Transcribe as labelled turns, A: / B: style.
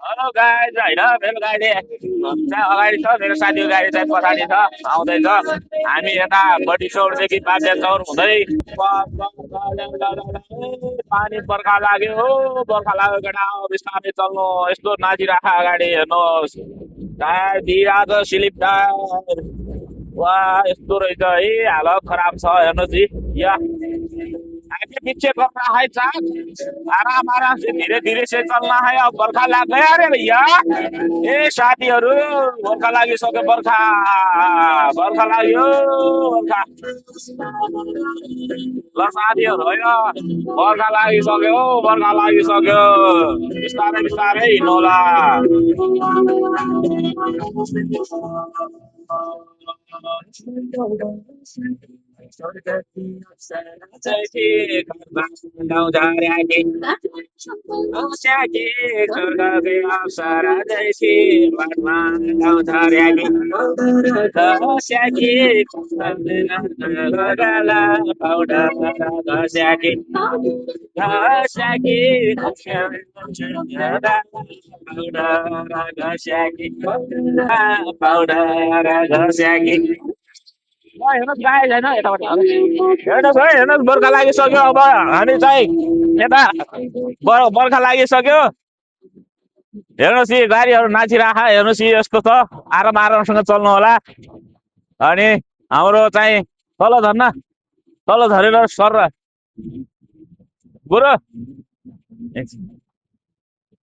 A: hello guys होइन मेरो गाडी चाहिँ अगाडि छ मेरो साथीको गाडी चाहिँ पछाडि छ आउँदैछ हामी यता बडी चौरदेखि बाब्या चौर हुँदै पानी बर्खा लाग्यो हो बर्खा लाग्यो केटा बिस्तारै चल्नु यस्तो नाचिराख अगाडि हेर्नुहोस् टायर दिइरहेको छ स्लिप टायर वा यस्तो रहेछ है हालत खराब छ हेर्नुहोस् जी या आगे पीछे करना है साहब आराम आराम से धीरे धीरे से चलना है अब बर्खा लग गया रे भैया ए साथीहरू बर्खा लागिसक्यो बर्खा बर्खा लाग्यो बर्खा ल साथीहरू होइन बर्खा लागिसक्यो हौ बर्खा लागिसक्यो बिस्तारै बिस्तारै हिँड्नु होला पाउडर हेर्नुहोस् गाई छैन यतापट्टि हेर्नुहोस् है हेर्नुहोस् बर्खा लागिसक्यो अब हामी चाहिँ यता बर्खा लागिसक्यो हेर्नुहोस् यी गाडीहरू नाचिराख हेर्नुहोस् यी यस्तो छ आराम आरामसँग चल्नु होला अनि हाम्रो चाहिँ तल झर्न तल झरेर सर गुरु